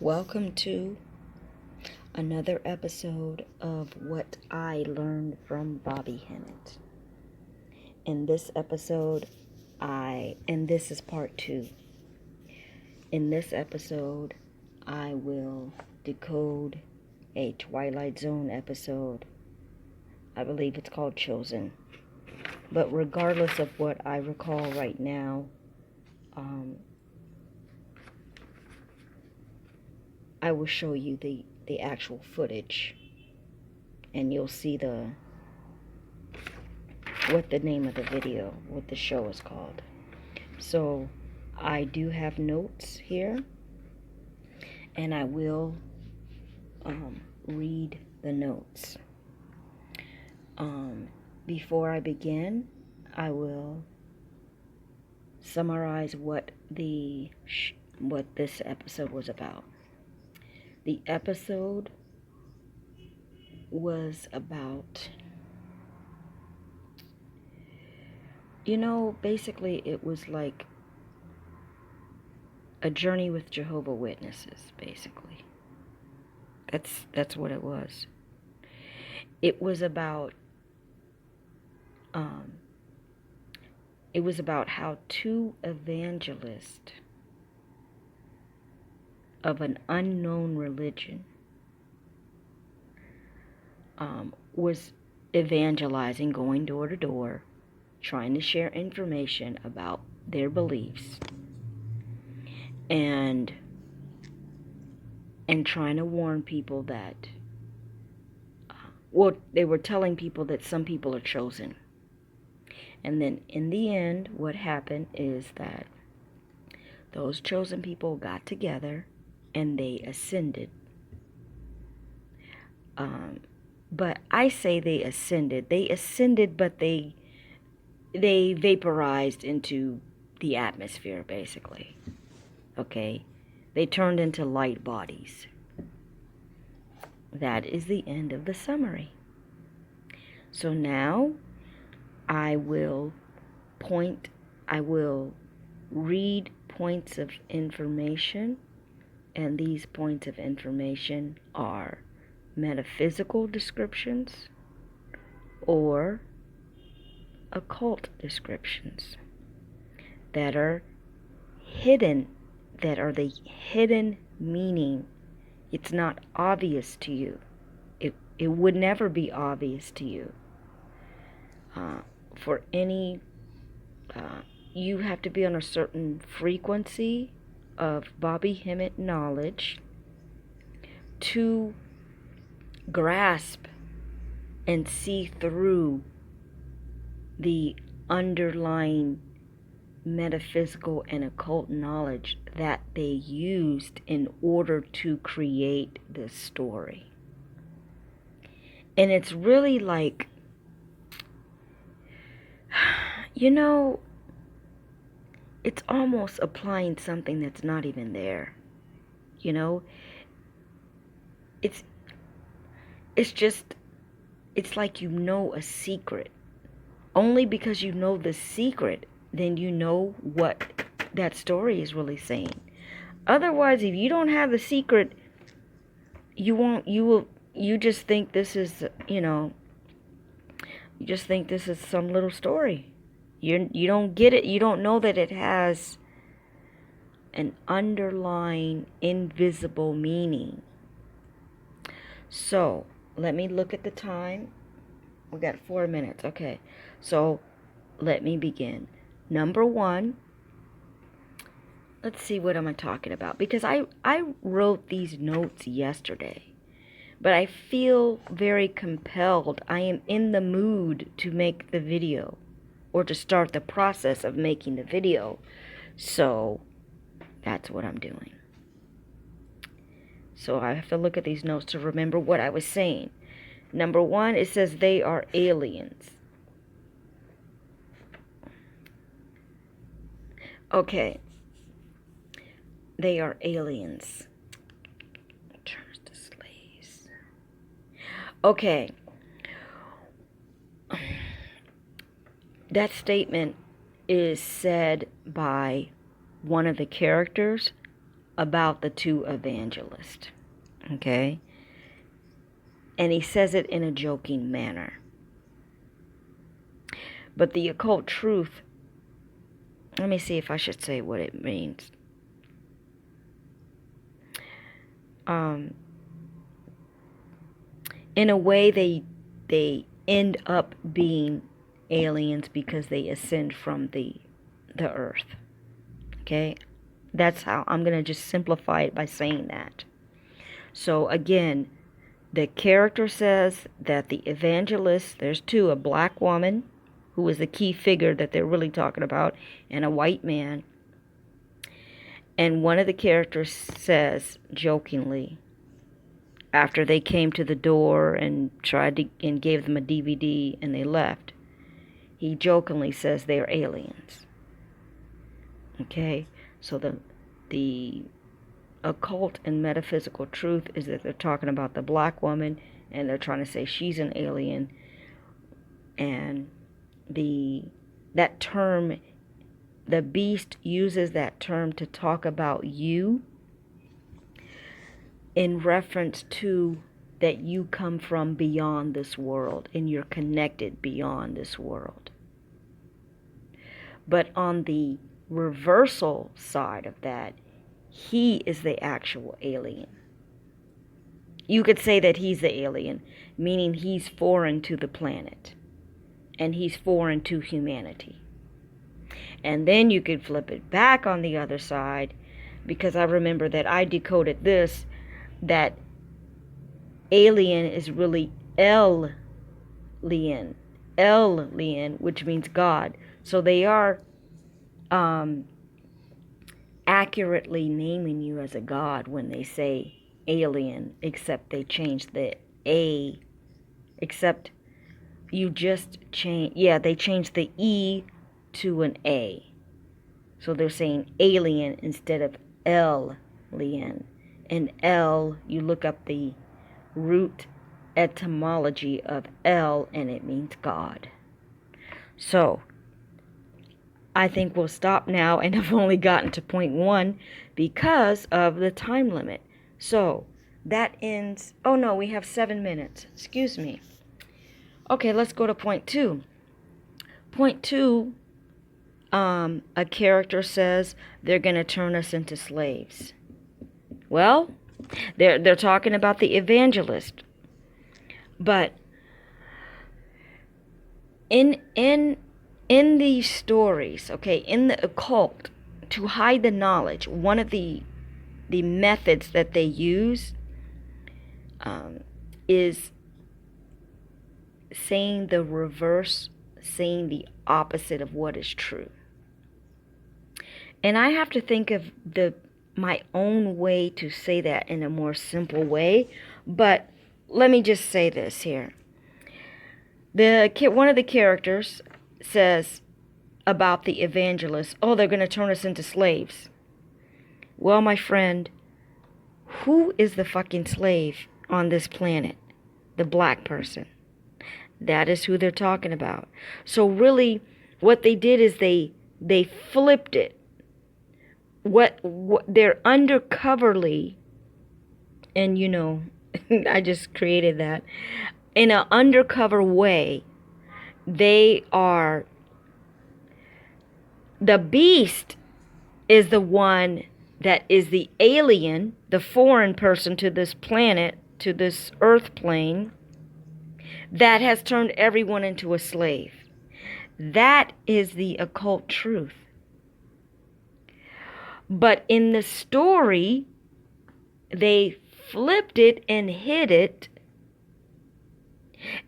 Welcome to another episode of What I Learned from Bobby Hemmit. In this episode, and this is part 2. In this episode, I will decode a Twilight Zone episode. I believe it's called Chosen. But regardless of what I recall right now, I will show you the actual footage, and you'll see what the name of the video, what the show is called. So I do have notes here, and I will read the notes. Before I begin, I will summarize what this episode was about. The episode was about, basically it was like a journey with Jehovah's Witnesses, basically. That's what it was. It was about how two evangelists of an unknown religion was evangelizing, going door to door, trying to share information about their beliefs, and trying to warn people that, they were telling people that some people are chosen. And then in the end, what happened is that those chosen people got together and they ascended. But I say they ascended. They ascended, but they vaporized into the atmosphere, basically. Okay? They turned into light bodies. That is the end of the summary. So now I will read points of information, and these points of information are metaphysical descriptions or occult descriptions that are hidden, that are the hidden meaning. It's not obvious to you. It would never be obvious to you. You have to be on a certain frequency of Bobby Hemmit knowledge to grasp and see through the underlying metaphysical and occult knowledge that they used in order to create this story. And it's really like, it's almost applying something that's not even there. It's like a secret. Only because you know the secret, then you know what that story is really saying. Otherwise, if you don't have the secret, you just think this is, you just think this is some little story. You don't get it. You don't know that it has an underlying invisible meaning. So, let me look at the time. We got 4 minutes. Okay. So, let me begin. Number 1. Let's see, what am I talking about? Because I wrote these notes yesterday. But I feel very compelled. I am in the mood to make the video, or to start the process of making the video. So that's what I'm doing. So I have to look at these notes to remember what I was saying. Number 1, it says they are aliens. Okay. They are aliens. Turns to slaves. Okay. That statement is said by one of the characters about the two evangelists. Okay? And he says it in a joking manner. But the occult truth, let me see if I should say what it means. In a way, they end up being aliens because they ascend from the earth. Okay? That's how I'm going to just simplify it by saying that. So again, the character says that the evangelist, there's two, a black woman, who is the key figure that they're really talking about, and a white man. And one of the characters says, jokingly, after they came to the door and and gave them a DVD and they left, he jokingly says they're aliens. Okay? So the occult and metaphysical truth is that they're talking about the black woman and they're trying to say she's an alien, and that term, the beast uses that term to talk about you in reference to that you come from beyond this world and you're connected beyond this world. But on the reversal side of that, he is the actual alien. You could say that he's the alien, meaning he's foreign to the planet and he's foreign to humanity. And then you could flip it back on the other side, because I remember that I decoded this, that alien is really El-lien, which means God. So they are accurately naming you as a god when they say alien, except they changed the A, except you just they changed the E to an A. So they're saying alien instead of El-lien. And El, you look up the root etymology of El, and it means God. So I think we'll stop now, and I've only gotten to point 1 because of the time limit. So that ends, oh no, we have 7 minutes. Excuse me. Okay, let's go to point 2. Point 2, a character says they're going to turn us into slaves. Well, they're talking about the evangelist. But in these stories, okay, in the occult, to hide the knowledge, one of the methods that they use is saying the reverse, saying the opposite of what is true. And I have to think of my own way to say that in a more simple way, but let me just say this here. One of the characters says about the evangelist, oh, they're going to turn us into slaves. Well, my friend, who is the fucking slave on this planet? The black person. That is who they're talking about. So really, what they did is they flipped it. What they're undercoverly, and you know, I just created that, in an undercover way, they are, the beast is the one that is the alien, the foreign person to this planet, to this earth plane, that has turned everyone into a slave. That is the occult truth. But in the story, they flipped it and hid it.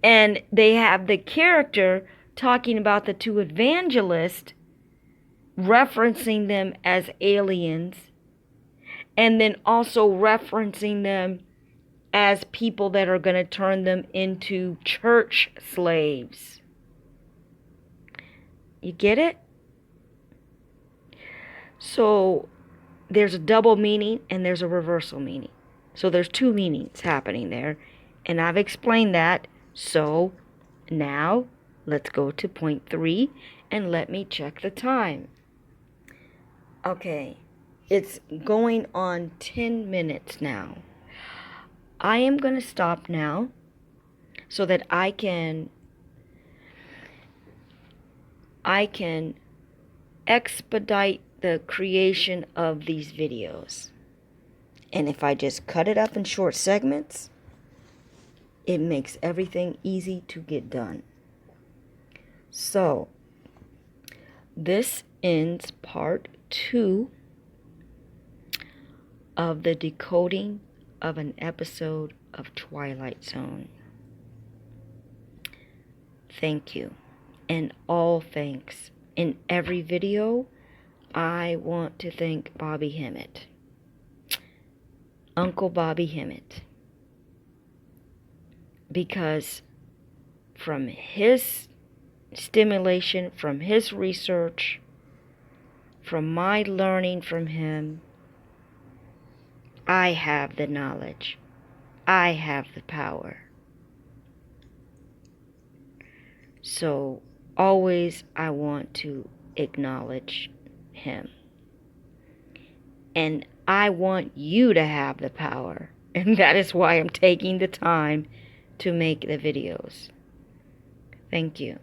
And they have the character talking about the two evangelists, referencing them as aliens, and then also referencing them as people that are going to turn them into church slaves. You get it? So there's a double meaning and there's a reversal meaning. So there's two meanings happening there, and I've explained that. So now let's go to point 3 and let me check the time. Okay, It's going on 10 minutes now. I am going to stop now so that I can expedite the creation of these videos. And if I just cut it up in short segments, it makes everything easy to get done. So, this ends part 2 of the decoding of an episode of Twilight Zone. Thank you. And all thanks. In every video, I want to thank Bobby Hemmit. Uncle Bobby Hemmit. Because from his stimulation, from his research, from my learning from him, I have the knowledge. I have the power. So always I want to acknowledge him. And I want you to have the power. And that is why I'm taking the time to make the videos. Thank you.